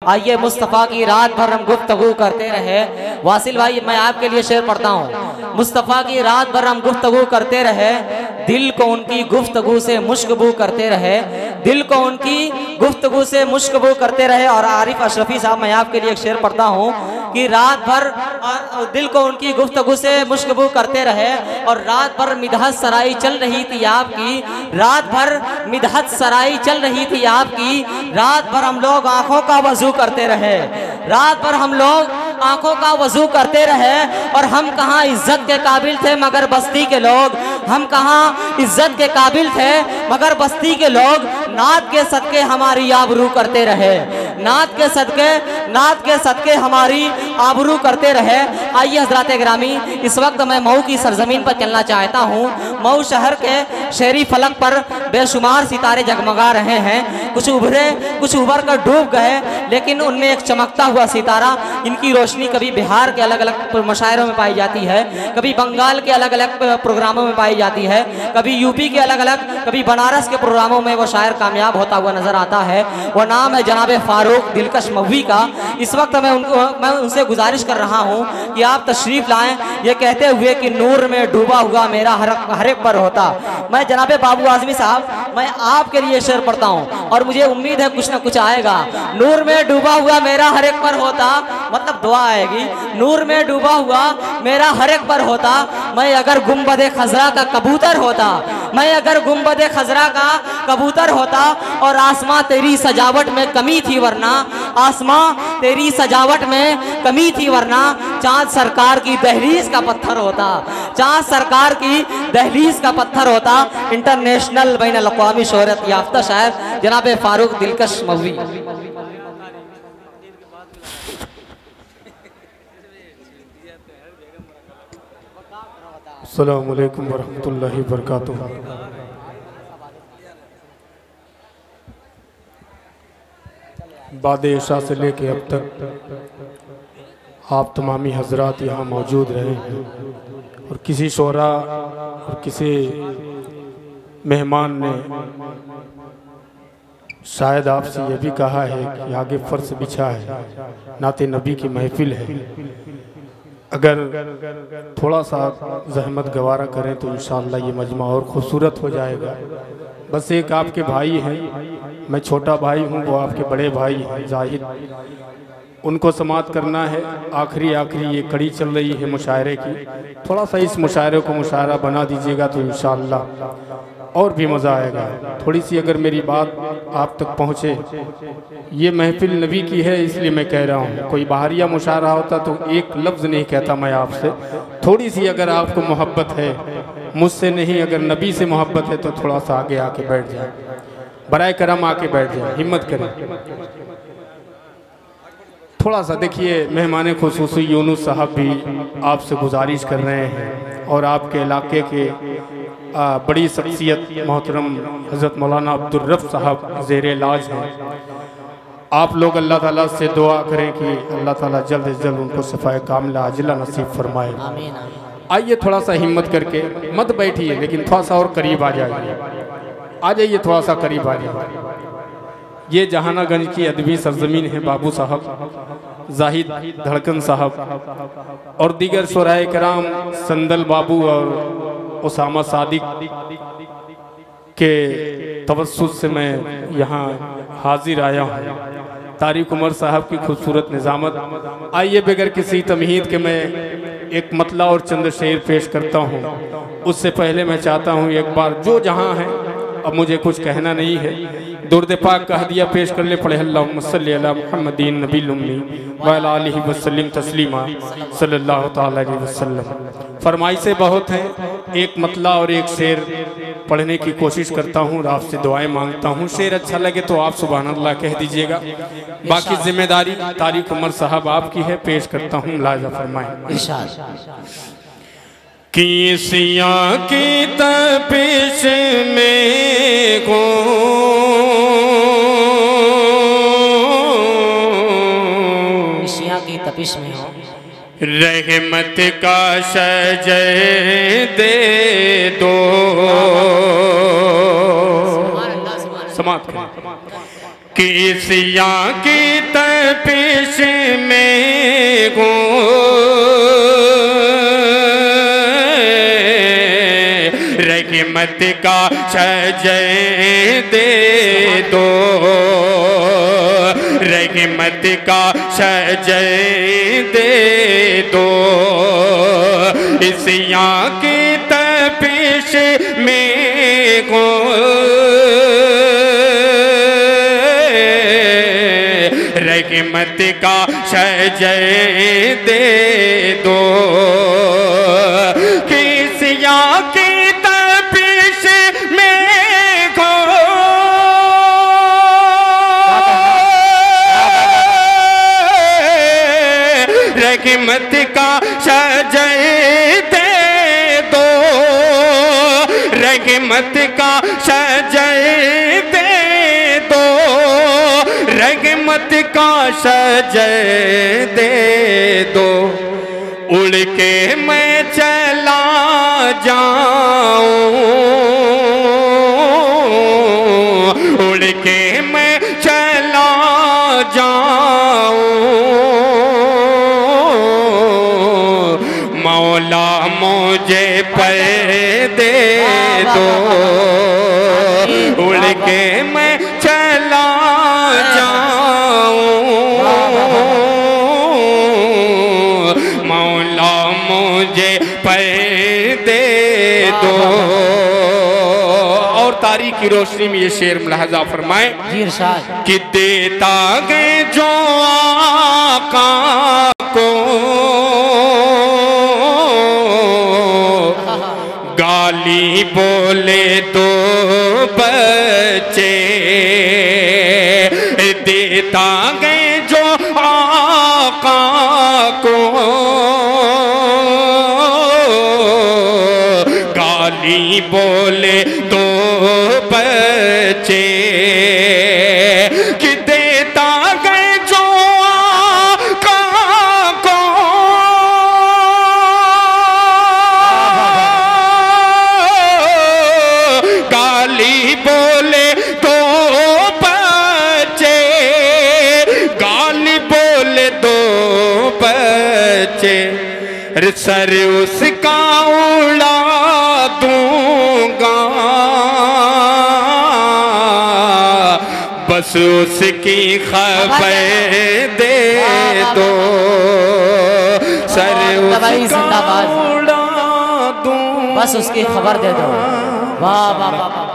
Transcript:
आइए मुस्तफ़ा की रात भर हम गुफ्तगू करते रहे। वासिल भाई मैं आपके लिए शेर पढ़ता हूँ। मुस्तफ़ा की रात भर हम गुफ्तगू करते रहे, दिल को उनकी गुफ्तगू से मुश्कबू करते रहे, दिल को उनकी गुफ्तगू से मुश्कबू करते रहे। और आरिफ अशरफी साहब मैं आपके लिए एक शेर पढ़ता हूँ कि रात भर दिल को उनकी गुफ्तगू से मुश्कबू करते रहे और रात भर मिदहत सराई चल रही थी आपकी, रात भर मिदहत सराई चल रही थी आपकी, रात भर हम लोग आंखों का वजू करते रहे, रात भर हम लोग आंखों का वजू करते रहे। और हम कहाँ इज्जत के काबिल थे मगर बस्ती के लोग, हम कहाँ इज्जत के काबिल थे मगर बस्ती के लोग नात के सदके हमारी आबरू करते रहे, नात के सदके हमारी आबरू करते रहे। आइए हजरात गिरामी, इस वक्त मैं मऊ की सरजमीन पर चलना चाहता हूँ। मऊ शहर के शहरी फलक पर बेशुमार सितारे जगमगा रहे हैं, कुछ उभरे कुछ उभर कर डूब गए, लेकिन उनमें एक चमकता हुआ सितारा, इनकी रोशनी कभी बिहार के अलग अलग मुशायरों में पाई जाती है, कभी बंगाल के अलग अलग प्रोग्रामों में पाई जाती है, कभी यूपी के अलग अलग, कभी बनारस के प्रोग्रामों में वो शायर कामयाब होता हुआ नजर आता है। वो नाम है जनाब फारूक दिलकश मौवी का। इस वक्त मैं उनसे गुजारिश कर रहा हूँ कि आप तशरीफ लाएं, ये कहते हुए कि नूर में डूबा हुआ मेरा हर एक पर होता। मैं जनाब बाबू आजमी साहब मैं आपके लिए शेर पढ़ता हूँ और मुझे उम्मीद है कुछ ना कुछ आएगा। नूर में डूबा हुआ मेरा हर एक पर होता, मतलब दुआ आएगी। नूर में डूबा हुआ मेरा हर एक पर होता, मैं अगर गुंबदे खजरा का कबूतर होता, मैं अगर गुंबदे खजरा का कबूतर होता। और आसमां तेरी सजावट में कमी थी वरना, आसमां तेरी सजावट में कमी थी वरना, चांद सरकार की दहलीज का पत्थर होता, चांद सरकार की दहलीज का पत्थर होता। इंटरनेशनल बैनुल अक़वामी शोहरत याफ्ता शायर जनाब फारूक दिलकश मौवी। अस्सलामु अलैकुम वरहमतुल्लाहि वबरकातुहू। बाद इशा से लेके अब तक आप तमामी हजरात यहाँ मौजूद रहे हैं और किसी शोरा और किसी मेहमान ने शायद आपसे ये भी कहा है कि आगे फर्श बिछा है, नाते नबी की महफिल है, अगर थोड़ा सा जहमत गवारा करें तो इंशाअल्लाह ये मजमा और खूबसूरत हो जाएगा। बस एक आपके भाई हैं, मैं छोटा भाई हूँ, वो आपके बड़े भाई हैं जाहिद, उनको समाअत करना है। आखिरी ये कड़ी चल रही है मुशायरे की, थोड़ा सा इस मुशायरे को मुशायरा बना दीजिएगा तो इंशाअल्लाह और भी मज़ा आएगा। थोड़ी सी अगर मेरी बात आप तक पहुँचे, ये महफिल नबी की है इसलिए मैं कह रहा हूँ। कोई बाहरिया मुशायरा होता तो एक लफ्ज़ नहीं कहता मैं आपसे। थोड़ी सी अगर आपको मोहब्बत है मुझसे नहीं, अगर नबी से मोहब्बत है तो थोड़ा सा आगे आके बैठ जाए, बराए करम आके बैठ जाए, हिम्मत करें थोड़ा सा। देखिए मेहमान खुसूसी यूनुस साहब भी आपसे गुजारिश कर रहे हैं और आपके इलाके के बड़ी शख्सियत मोहतरम हज़रत मौलाना अब्दुल रफ़ साहब ज़ेर इलाज हैं। आप लोग अल्लाह ताला से दुआ करें कि अल्लाह ताला जल्द से जल्द उनको सफ़ाए कामिला आजिला नसीब फरमाए। आइए थोड़ा सा हिम्मत करके, मत बैठिए लेकिन थोड़ा सा और करीब आ जाइए, आ जाइए थोड़ा सा करीब आ जाइए। ये जहानागंज की अदबी सरजमीन है। बाबू साहब, जाहिद धड़कन साहब और दीगर शोराए कराम, संदल बाबू और उसामा सादिक के तवस्सुत से मैं यहाँ हाजिर आया हूँ। तारिक उमर साहब की खूबसूरत निज़ामत। आइए बगैर किसी तमहीद के मैं एक मतला और चंद शेर पेश करता हूँ। उससे पहले मैं चाहता हूँ एक बार जो जहाँ है, अब मुझे कुछ कहना नहीं है, दुर्द पाक का हदिया पेश कर ले। पढ़े अल्लाहुम्मा सल्ली अला मुहम्मदिन नबील उम्मी व अला आलिहि वसल्लम तस्लीमा सल्लल्लाहु तआला अलैहि वसल्लम। फरमाइशें बहुत हैं, एक मतला और एक शेर पढ़ने की कोशिश करता हूँ, आपसे दुआएं मांगता हूँ। शेर अच्छा लगे तो आप सुभान अल्लाह कह दीजिएगा, बाकी जिम्मेदारी तारिक उमर साहब आपकी है। पेश करता हूँ, लाजा फरमाएं। किसिया की तपिश में को किसिया की तपिश में हो, रहमत का शजर दे दो। समाप्त करें। किसिया की तपिश में हूँ, रहमत का सजय दे दो, रहमत का सजय दे दो। किसिया की तपिश में हूँ, रहमत का सजय दे दो। किसिया की तपिश में हो, रहमत का सजय दे दो, रहमत का सजय दे दो, रहमत का सजय दे दो। उड़ के मैं चला जाऊं, उड़ के मैं चला जाऊं, मौला मुझे पर दे दो। उड़ के मैं चला मौला मुझे पर दे दो। और तारीख की रोशनी में ये शेर मुलाहजा फरमाए कि देता गए जो आका को गाली बोले तो बच्चे, देता गए जो आका को गाली बोले तो बच्चे, कि देता गए जो आका को गाली बोले तो बच्चे, गाली बोले तो बच्चे, सर उसका उड़ा दूंगा, बस उसकी खबर दे दो। सर उसका उड़ा दूंगा, बस उसकी खबर दे दो। वाह वाह वाह।